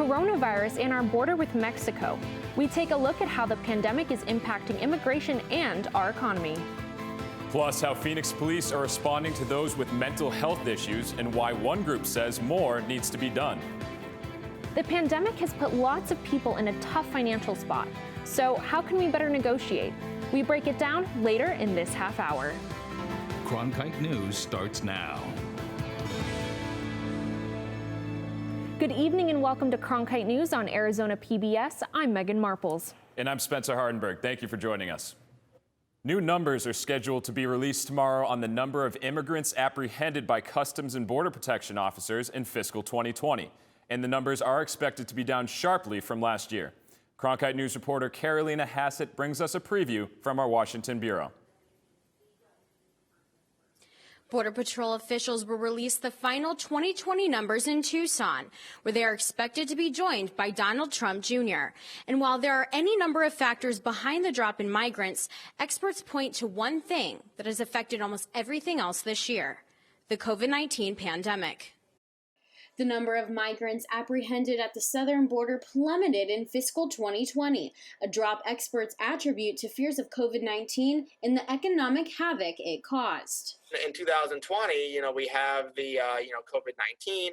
coronavirus and our border with Mexico. We take a look at how the pandemic is impacting immigration and our economy. Plus, how Phoenix police are responding to those with mental health issues and why one group says more needs to be done. The pandemic has put lots of people in a tough financial spot. So how can we better negotiate? We break it down later in this half hour. Cronkite News starts now. Good evening and welcome to Cronkite News on Arizona PBS. I'm Megan Marples. And I'm Spencer Hardenberg. Thank you for joining us. New numbers are scheduled to be released tomorrow on the number of immigrants apprehended by Customs and Border Protection officers in fiscal 2020. And the numbers are expected to be down sharply from last year. Cronkite News reporter Carolina Hassett brings us a preview from our Washington bureau. Border Patrol officials will release the final 2020 numbers in Tucson, where they are expected to be joined by Donald Trump Jr. And while there are any number of factors behind the drop in migrants, experts point to one thing that has affected almost everything else this year: the COVID-19 pandemic. The number of migrants apprehended at the southern border plummeted in fiscal 2020, a drop experts attribute to fears of COVID-19 and the economic havoc it caused. In 2020, we have the, COVID-19,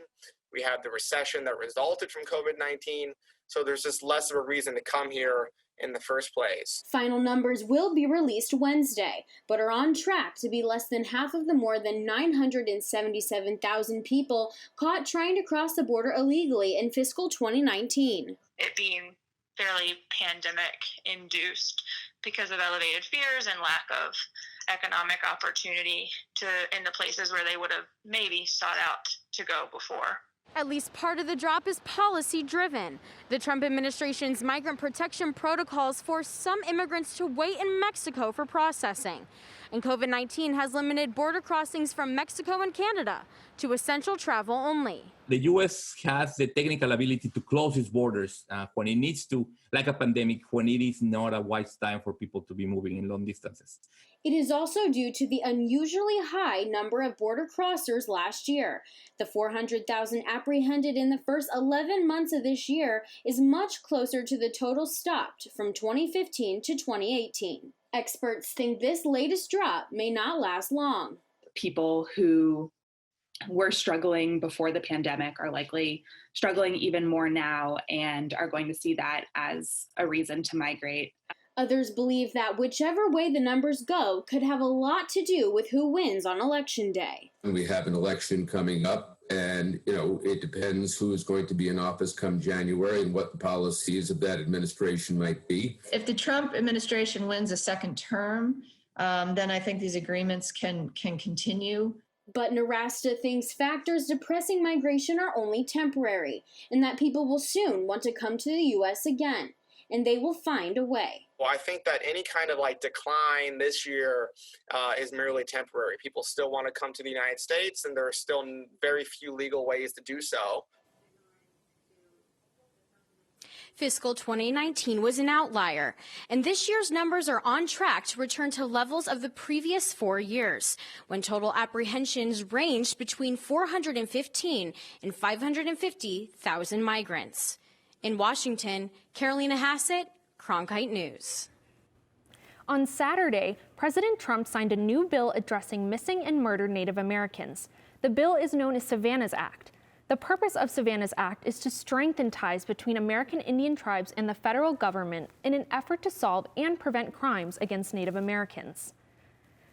we have the recession that resulted from COVID-19, so there's just less of a reason to come here in the first place. Final numbers will be released Wednesday, but are on track to be less than half of the more than 977,000 people caught trying to cross the border illegally in fiscal 2019. It being fairly pandemic-induced because of elevated fears and lack of economic opportunity in the places where they would have maybe sought out to go before. At least part of the drop is policy-driven. The Trump administration's migrant protection protocols force some immigrants to wait in Mexico for processing. And COVID-19 has limited border crossings from Mexico and Canada to essential travel only. The U.S. has the technical ability to close its borders when it needs to, like a pandemic, when it is not a wise time for people to be moving in long distances. It is also due to the unusually high number of border crossers last year. The 400,000 apprehended in the first 11 months of this year is much closer to the total stopped from 2015 to 2018. Experts think this latest drop may not last long. People who were struggling before the pandemic are likely struggling even more now and are going to see that as a reason to migrate. Others believe that whichever way the numbers go could have a lot to do with who wins on Election Day. We have an election coming up, and it depends who is going to be in office come January and what the policies of that administration might be. If the Trump administration wins a second term, then I think these agreements can continue. But Narasta thinks factors depressing migration are only temporary, and that people will soon want to come to the U.S. again, and they will find a way. Well, I think that any kind of decline this year is merely temporary. People still want to come to the United States, and there are still very few legal ways to do so. Fiscal 2019 was an outlier, and this year's numbers are on track to return to levels of the previous 4 years, when total apprehensions ranged between 415 and 550,000 migrants. In Washington, Carolina Hassett, Cronkite News. On Saturday, President Trump signed a new bill addressing missing and murdered Native Americans. The bill is known as Savannahs Act. The purpose of Savannahs Act is to strengthen ties between American Indian tribes and the federal government in an effort to solve and prevent crimes against Native Americans.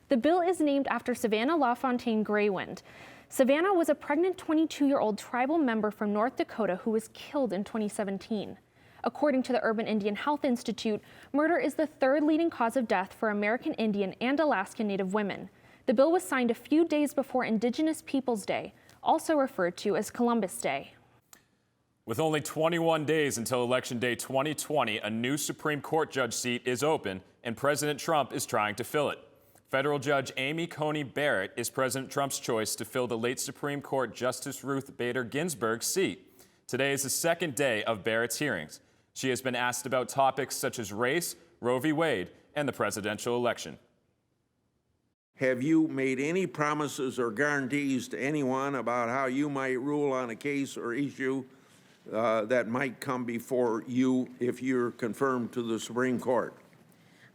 The bill is named after Savannah LaFontaine Greywind. Savannah was a pregnant 22-year-old tribal member from North Dakota who was killed in 2017. According to the Urban Indian Health Institute, murder is the third leading cause of death for American Indian and Alaskan Native women. The bill was signed a few days before Indigenous Peoples Day, also referred to as Columbus Day. With only 21 days until Election Day 2020, a new Supreme Court judge seat is open, and President Trump is trying to fill it. Federal Judge Amy Coney Barrett is President Trump's choice to fill the late Supreme Court Justice Ruth Bader Ginsburg's seat. Today is the second day of Barrett's hearings. She has been asked about topics such as race, Roe v. Wade, and the presidential election. Have you made any promises or guarantees to anyone about how you might rule on a case or issue that might come before you if you're confirmed to the Supreme Court?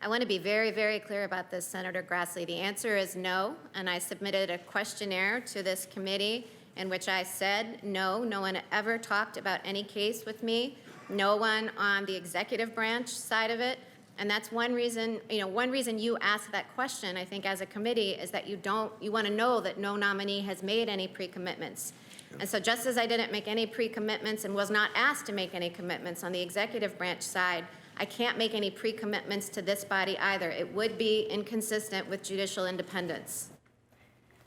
I want to be very, very clear about this, Senator Grassley. The answer is no, and I submitted a questionnaire to this committee in which I said no. No one ever talked about any case with me. No one on the executive branch side of it. And that's one reason you asked that question, I think, as a committee, is that you want to know that no nominee has made any pre-commitments. And so just as I didn't make any pre-commitments and was not asked to make any commitments on the executive branch side, I can't make any pre-commitments to this body either. It would be inconsistent with judicial independence.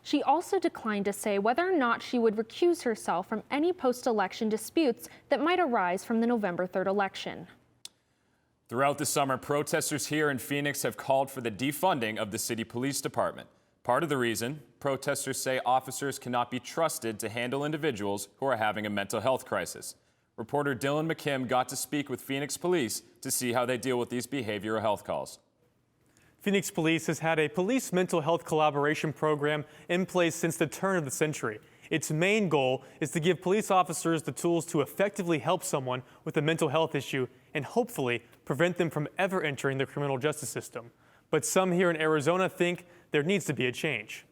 She also declined to say whether or not she would recuse herself from any post-election disputes that might arise from the November 3rd election. Throughout the summer, protesters here in Phoenix have called for the defunding of the city police department. Part of the reason, protesters say officers cannot be trusted to handle individuals who are having a mental health crisis. Reporter Dylan McKim got to speak with Phoenix Police to see how they deal with these behavioral health calls. Phoenix Police has had a police mental health collaboration program in place since the turn of the century. Its main goal is to give police officers the tools to effectively help someone with a mental health issue and hopefully prevent them from ever entering the criminal justice system. But some here in Arizona think there needs to be a change.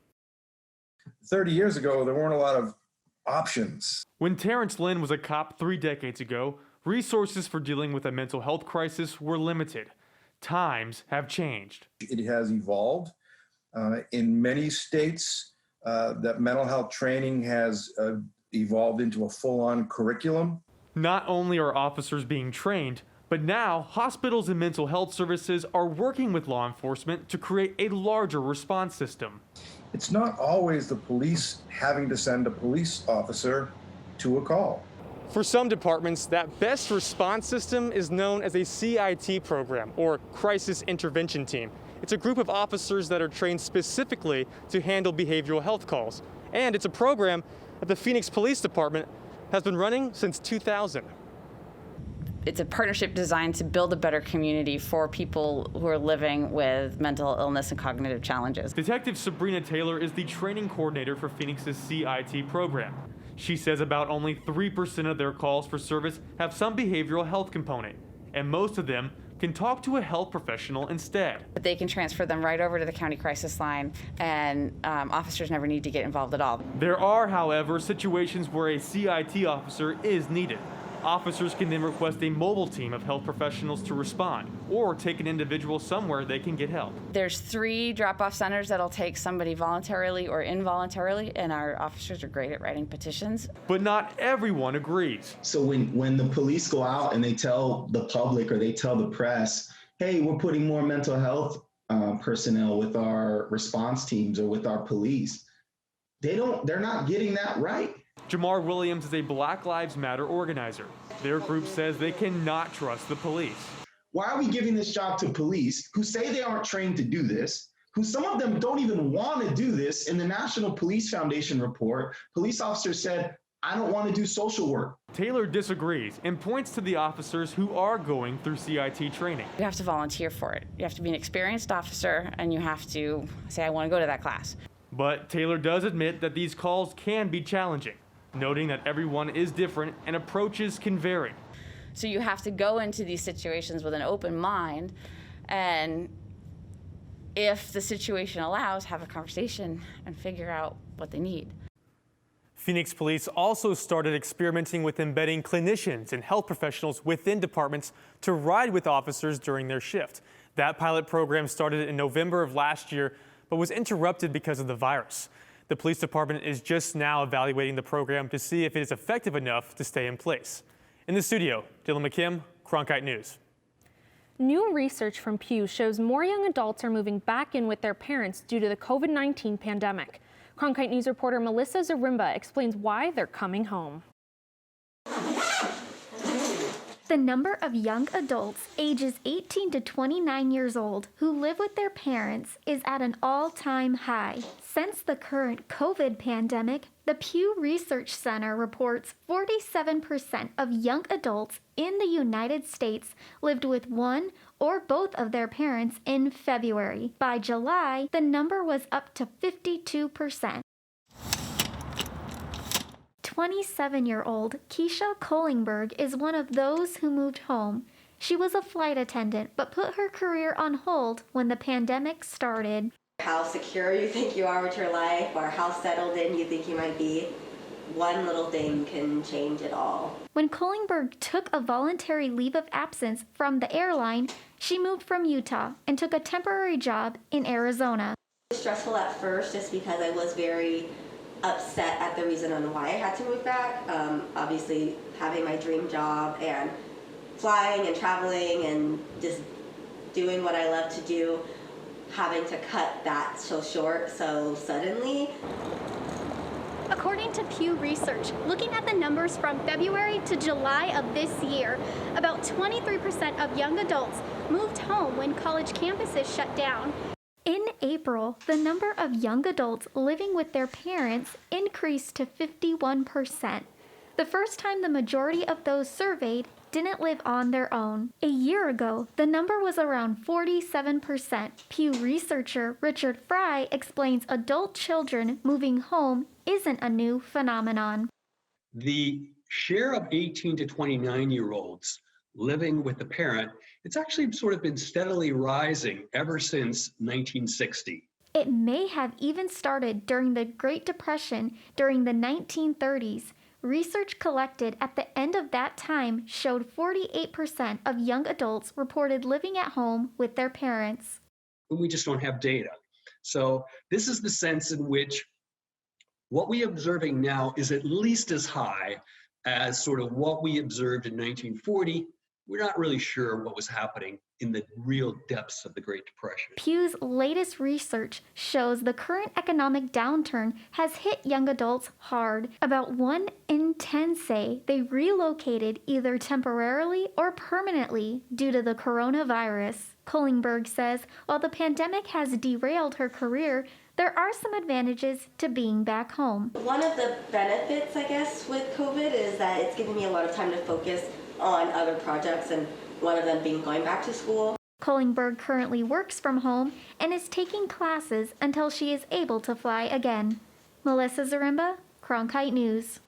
30 years ago, there weren't a lot of options. When Terrence Lynn was a cop 3 decades ago, resources for dealing with a mental health crisis were limited. Times have changed. It has evolved. In many states, that mental health training has evolved into a full-on curriculum. Not only are officers being trained, but now hospitals and mental health services are working with law enforcement to create a larger response system. It's not always the police having to send a police officer to a call. For some departments, that best response system is known as a CIT program, or Crisis Intervention Team. It's a group of officers that are trained specifically to handle behavioral health calls. And it's a program that the Phoenix Police Department has been running since 2000. It's a partnership designed to build a better community for people who are living with mental illness and cognitive challenges. Detective Sabrina Taylor is the training coordinator for Phoenix's CIT program. She says about only 3% of their calls for service have some behavioral health component, and most of them can talk to a health professional instead. But they can transfer them right over to the county crisis line, and officers never need to get involved at all. There are, however, situations where a CIT officer is needed. Officers can then request a mobile team of health professionals to respond, or take an individual somewhere they can get help. There's 3 drop-off centers that'll take somebody voluntarily or involuntarily, and our officers are great at writing petitions. But not everyone agrees. So when the police go out and they tell the public or they tell the press, hey, we're putting more mental health personnel with our response teams or with our police, they're not getting that right. Jamar Williams is a Black Lives Matter organizer. Their group says they cannot trust the police. Why are we giving this job to police who say they aren't trained to do this, who some of them don't even want to do this? In the National Police Foundation report, police officers said, I don't want to do social work. Taylor disagrees and points to the officers who are going through CIT training. You have to volunteer for it. You have to be an experienced officer, and you have to say, I want to go to that class. But Taylor does admit that these calls can be challenging, noting that everyone is different and approaches can vary. So you have to go into these situations with an open mind, and if the situation allows, have a conversation and figure out what they need. Phoenix Police also started experimenting with embedding clinicians and health professionals within departments to ride with officers during their shift. That pilot program started in November of last year, but was interrupted because of the virus. The police department is just now evaluating the program to see if it is effective enough to stay in place. In the studio, Dylan McKim, Cronkite News. New research from Pew shows more young adults are moving back in with their parents due to the COVID-19 pandemic. Cronkite News reporter Melissa Zarimba explains why they're coming home. The number of young adults ages 18 to 29 years old who live with their parents is at an all-time high. Since the current COVID pandemic, the Pew Research Center reports 47% of young adults in the United States lived with one or both of their parents in February. By July, the number was up to 52%. 27-year-old Keisha Kohlingberg is one of those who moved home. She was a flight attendant, but put her career on hold when the pandemic started. How secure you think you are with your life, or how settled in you think you might be. One little thing can change it all. When Kohlingberg took a voluntary leave of absence from the airline, she moved from Utah and took a temporary job in Arizona. It was stressful at first just because I was very upset at the reason on why I had to move back. Obviously, having my dream job and flying and traveling and just doing what I love to do, having to cut that so short so suddenly. According to Pew Research, looking at the numbers from February to July of this year, about 23% of young adults moved home when college campuses shut down. In April, the number of young adults living with their parents increased to 51%. The first time the majority of those surveyed didn't live on their own. A year ago, the number was around 47%. Pew researcher Richard Fry explains adult children moving home isn't a new phenomenon. The share of 18 to 29-year-olds living with a parent, it's actually sort of been steadily rising ever since 1960. It may have even started during the Great Depression during the 1930s. Research collected at the end of that time showed 48% of young adults reported living at home with their parents. We just don't have data. So this is the sense in which what we are observing now is at least as high as sort of what we observed in 1940. We're not really sure what was happening in the real depths of the Great Depression. Pew's latest research shows the current economic downturn has hit young adults hard. About 1 in 10 say they relocated either temporarily or permanently due to the coronavirus. Kohlingberg says while the pandemic has derailed her career, there are some advantages to being back home. One of the benefits, I guess, with COVID is that it's given me a lot of time to focus on other projects, and one of them being going back to school. Kohlingberg currently works from home and is taking classes until she is able to fly again. Melissa Zaremba, Cronkite News.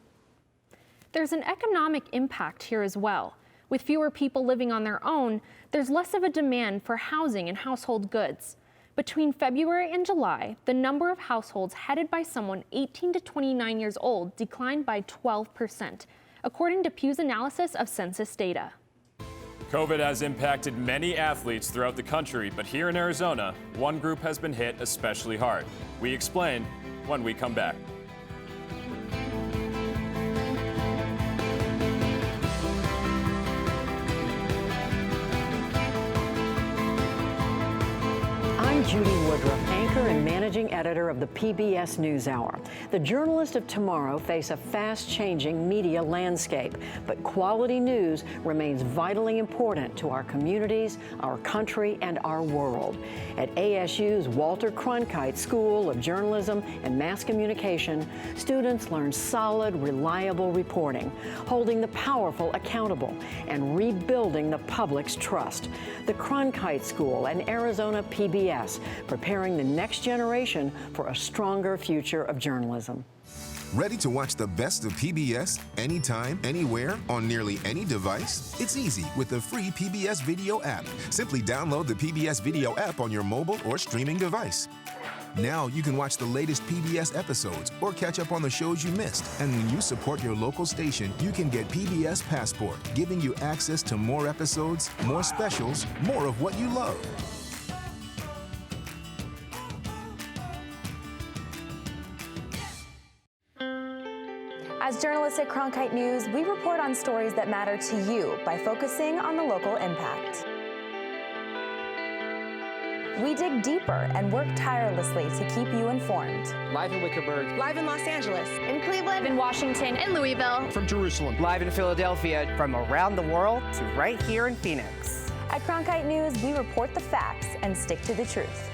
There's an economic impact here as well. With fewer people living on their own, there's less of a demand for housing and household goods. Between February and July, the number of households headed by someone 18 to 29 years old declined by 12%, according to Pew's analysis of census data. COVID has impacted many athletes throughout the country, but here in Arizona, one group has been hit especially hard. We explain when we come back. I'm Judy Woodruff, anchor and managing editor of the PBS NewsHour. The journalists of tomorrow face a fast-changing media landscape, but quality news remains vitally important to our communities, our country, and our world. At ASU's Walter Cronkite School of Journalism and Mass Communication, students learn solid, reliable reporting, holding the powerful accountable, and rebuilding the public's trust. The Cronkite School and Arizona PBS, preparing the next generation for a stronger future of journalism. Ready to watch the best of PBS anytime, anywhere, on nearly any device? It's easy with the free PBS Video app. Simply download the PBS Video app on your mobile or streaming device. Now you can watch the latest PBS episodes or catch up on the shows you missed. And when you support your local station, you can get PBS Passport, giving you access to more episodes, more specials, more of what you love. As journalists at Cronkite News, we report on stories that matter to you by focusing on the local impact. We dig deeper and work tirelessly to keep you informed. Live in Wickerburg. Live in Los Angeles. In Cleveland. In Washington. In Louisville. From Jerusalem. Live in Philadelphia. From around the world to right here in Phoenix. At Cronkite News, we report the facts and stick to the truth.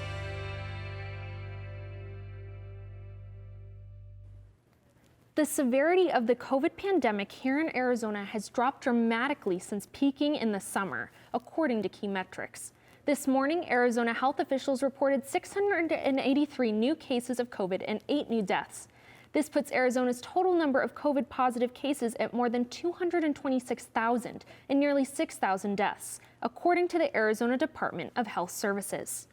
The severity of the COVID pandemic here in Arizona has dropped dramatically since peaking in the summer, according to key metrics. This morning, Arizona health officials reported 683 new cases of COVID and 8 new deaths. This puts Arizona's total number of COVID-positive cases at more than 226,000 and nearly 6,000 deaths, according to the Arizona Department of Health Services.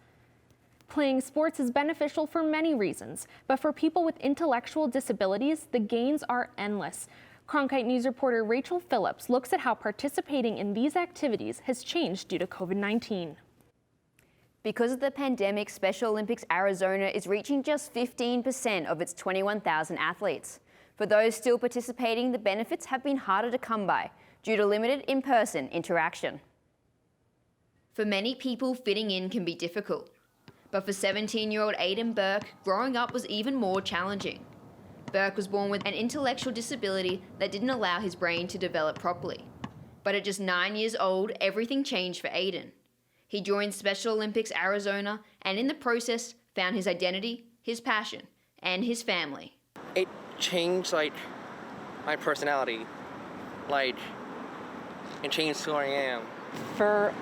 Playing sports is beneficial for many reasons, but for people with intellectual disabilities, the gains are endless. Cronkite News reporter Rachel Phillips looks at how participating in these activities has changed due to COVID-19. Because of the pandemic, Special Olympics Arizona is reaching just 15% of its 21,000 athletes. For those still participating, the benefits have been harder to come by due to limited in-person interaction. For many people, fitting in can be difficult. But for 17-year-old Aiden Burke, growing up was even more challenging. Burke was born with an intellectual disability that didn't allow his brain to develop properly. But at just 9 years old, everything changed for Aiden. He joined Special Olympics Arizona and in the process found his identity, his passion, and his family. It changed my personality, it changed who I am. For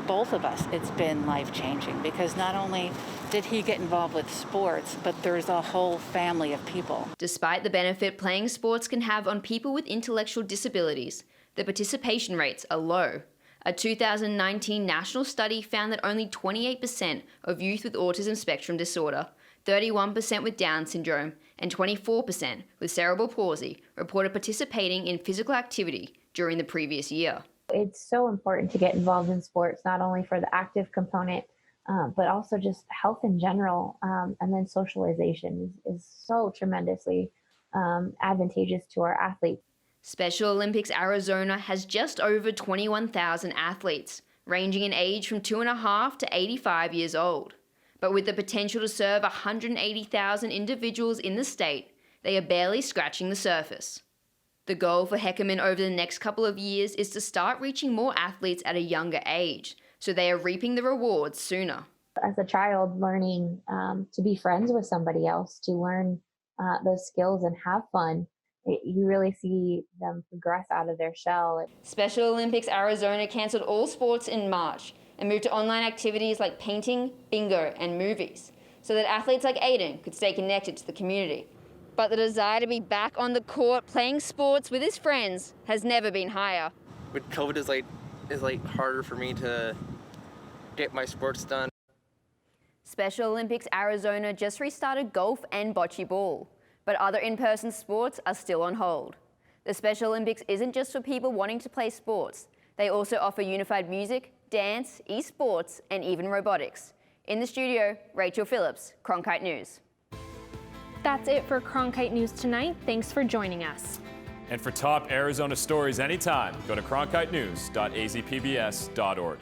both of us, it's been life-changing because not only did he get involved with sports, but there's a whole family of people. Despite the benefit playing sports can have on people with intellectual disabilities, the participation rates are low. A 2019 national study found that only 28% of youth with autism spectrum disorder, 31% with Down syndrome, and 24% with cerebral palsy reported participating in physical activity during the previous year. It's so important to get involved in sports, not only for the active component, but also just health in general. And then socialization is so tremendously advantageous to our athletes. Special Olympics Arizona has just over 21,000 athletes, ranging in age from 2.5 to 85 years old. But with the potential to serve 180,000 individuals in the state, they are barely scratching the surface. The goal for Heckerman over the next couple of years is to start reaching more athletes at a younger age, so they are reaping the rewards sooner. As a child, learning to be friends with somebody else, to learn those skills and have fun, you really see them progress out of their shell. Special Olympics Arizona cancelled all sports in March and moved to online activities like painting, bingo, and movies, so that athletes like Aiden could stay connected to the community. But the desire to be back on the court playing sports with his friends has never been higher. With COVID is harder for me to get my sports done. Special Olympics Arizona just restarted golf and bocce ball, but other in-person sports are still on hold. The Special Olympics isn't just for people wanting to play sports. They also offer unified music, dance, esports, and even robotics. In the studio, Rachel Phillips, Cronkite News. That's it for Cronkite News tonight. Thanks for joining us. And for top Arizona stories anytime, go to cronkitenews.azpbs.org.